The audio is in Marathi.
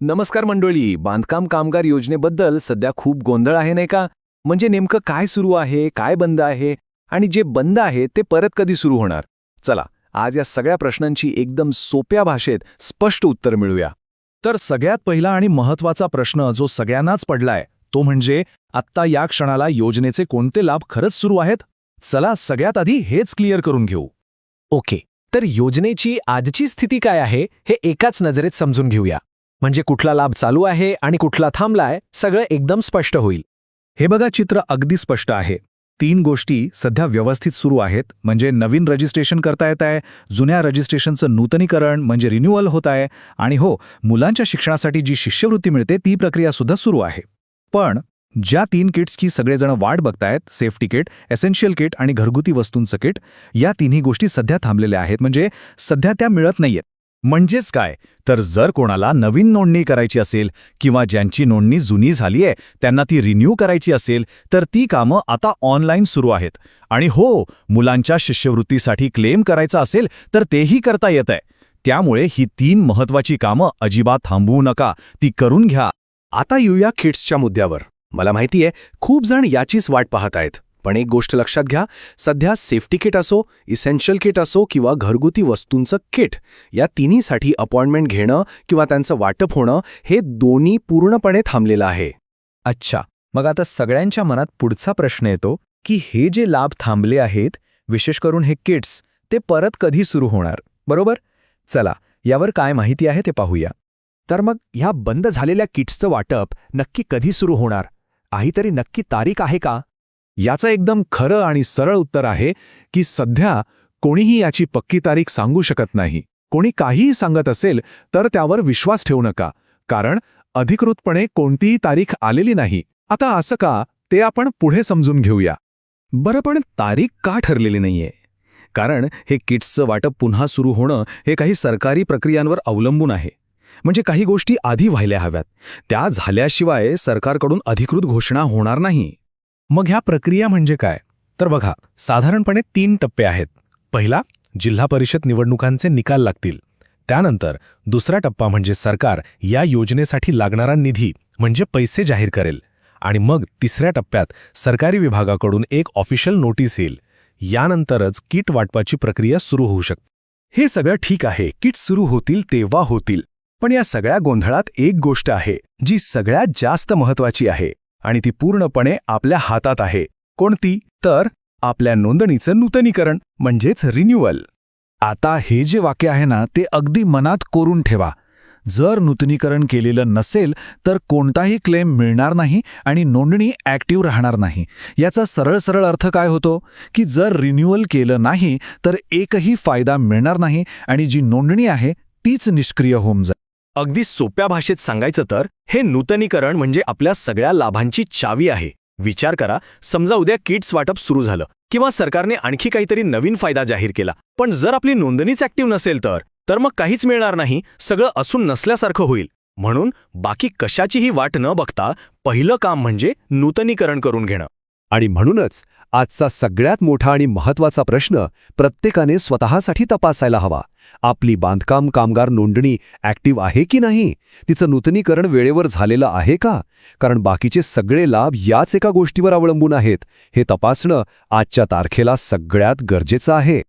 नमस्कार मंडळी. बांधकाम कामगार योजनेबद्दल सध्या खूप गोंधळ आहे नाही का? म्हणजे नेमकं काय सुरू आहे, काय बंद आहे आणि जे बंद आहे ते परत कधी सुरू होणार? चला, आज या सगळ्या प्रश्नांची एकदम सोप्या भाषेत स्पष्ट उत्तर मिळूया. तर सगळ्यात पहिला आणि महत्त्वाचा प्रश्न जो सगळ्यांनाच पडलाय तो म्हणजे आत्ता या क्षणाला योजनेचे कोणते लाभ खरंच सुरू आहेत? चला सगळ्यात आधी हेच क्लिअर करून घेऊ. ओके, तर योजनेची आजची स्थिती काय आहे हे एकाच नजरेत समजून घेऊया. म्हणजे कुठला लाभ चालू आहे आणि कुठला थांबलाय सगळं एकदम स्पष्ट होईल. हे बघा, चित्र अगदी स्पष्ट आहे. 3 गोष्टी सध्या व्यवस्थित सुरू आहेत. म्हणजे नवीन रजिस्ट्रेशन करता येत आहे, जुन्या रजिस्ट्रेशनचं नूतनीकरण म्हणजे रिन्युअल होत आहे, आणि हो, मुलांच्या शिक्षणासाठी जी शिष्यवृत्ती मिळते ती प्रक्रिया सुद्धा सुरू आहे. पण ज्या 3 किट्सची सगळेजण वाट बघतायत, सेफ्टी किट, एसेन्शियल किट आणि घरगुती वस्तूंचं किट, या तिन्ही गोष्टी सध्या थांबलेल्या आहेत. म्हणजे सध्या त्या मिळत नाहीयेत. म्हणजेच काय, तर जर कोणाला नवीन नोंदणी करायची असेल किंवा ज्यांची नोंदणी जुनी झाली आहे त्यांना ती रिन्यू करायची असेल तर ती कामं आता ऑनलाईन सुरू आहेत. आणि हो, मुलांच्या शिष्यवृत्तीसाठी क्लेम करायचा असेल तर तेही करता येत आहे. त्यामुळे ही 3 महत्त्वाची कामं अजिबात थांबवू नका, ती करून घ्या. आता येऊया किट्सच्या मुद्द्यावर. मला माहिती आहे खूप जण याचीच वाट पाहत आहेत. पण एक गोष्ट लक्षात घ्या, सध्या सेफ्टी किट असो, इसेन्शियल किट असो किंवा घरगुती वस्तूंचं किट, या तिन्हीसाठी अपॉइंटमेंट घेणं किंवा त्यांचं वाटप होणं हे दोन्ही पूर्णपणे थांबलेलं आहे. अच्छा, मग आता सगळ्यांच्या मनात पुढचा प्रश्न येतो की हे जे लाभ थांबले आहेत, विशेष करून हे किट्स, ते परत कधी सुरू होणार, बरोबर? चला, यावर काय माहिती आहे ते पाहूया. तर मग ह्या बंद झालेल्या किट्सचं वाटप नक्की कधी सुरू होणार? काहीतरी नक्की तारीख आहे का? याचं एकदम खरं आणि सरळ उत्तर आहे की सध्या कोणीही याची पक्की तारीख सांगू शकत नाही. कोणी काहीही सांगत असेल तर त्यावर विश्वास ठेवू नका, कारण अधिकृतपणे कोणतीही तारीख आलेली नाही. आता असं का, ते आपण पुढे समजून घेऊया. बरं, पण तारीख का ठरलेली नाहीये? कारण हे किट्सचं वाटप पुन्हा सुरू होणं हे काही सरकारी प्रक्रियांवर अवलंबून आहे. म्हणजे काही गोष्टी आधी व्हायला हव्यात, त्या झाल्याशिवाय सरकारकडून अधिकृत घोषणा होणार नाही. मग ह्या प्रक्रिया म्हणजे काय? तर बघा, साधारणपणे 3 टप्पे आहेत. पहिला, जिल्हा परिषद निवडणुकांचे निकाल लागतील. त्यानंतर दुसरा टप्पा म्हणजे सरकार या योजनेसाठी लागणारा निधी म्हणजे पैसे जाहीर करेल. आणि मग तिसऱ्या टप्प्यात सरकारी विभागाकडून एक ऑफिशियल नोटीस येईल. यानंतरच किट वाटपाची प्रक्रिया सुरू होऊ शकते. हे सगळं ठीक आहे, किट सुरू होतील तेव्हा होतील. पण या सगळ्या गोंधळात एक गोष्ट आहे जी सगळ्यात जास्त महत्त्वाची आहे, आणि ती पूर्णपणे आपल्या हातात आहे. कोणती? तर आपल्या नोंदणीचं नूतनीकरण म्हणजेच रिन्युअल. आता हे जे वाक्य आहे ना, ते अगदी मनात कोरून ठेवा. जर नूतनीकरण केलेलं नसेल तर कोणताही क्लेम मिळणार नाही आणि नोंदणी ॲक्टिव्ह राहणार नाही. याचा सरळ अर्थ काय होतो की जर रिन्युअल केलं नाही तर एकही फायदा मिळणार नाही आणि जी नोंदणी आहे तीच निष्क्रिय होऊन जाईल. अगदी सोप्या भाषेत सांगायचं तर हे नूतनीकरण म्हणजे आपल्या सगळ्या लाभांची चावी आहे. विचार करा, समजा उद्या किट्स वाटप सुरू झालं किंवा सरकारने आणखी काहीतरी नवीन फायदा जाहीर केला, पण जर आपली नोंदणीच ॲक्टिव्ह नसेल तर मग काहीच मिळणार नाही, सगळं असून नसल्यासारखं होईल. म्हणून बाकी कशाचीही वाट न बघता पहिलं काम म्हणजे नूतनीकरण करून घेणं. आणि म्हणूनच आजचा सगळ्यात मोठा आणि महत्त्वाचा प्रश्न प्रत्येकाने स्वतःसाठी तपासायला हवा. आपली बांधकाम कामगार नोंदणी ॲक्टिव्ह आहे की नाही? तिचं नूतनीकरण वेळेवर झालेलं आहे का? कारण बाकीचे सगळे लाभ याच एका गोष्टीवर अवलंबून आहेत. हे तपासणं आजच्या तारखेला सगळ्यात गरजेचं आहे.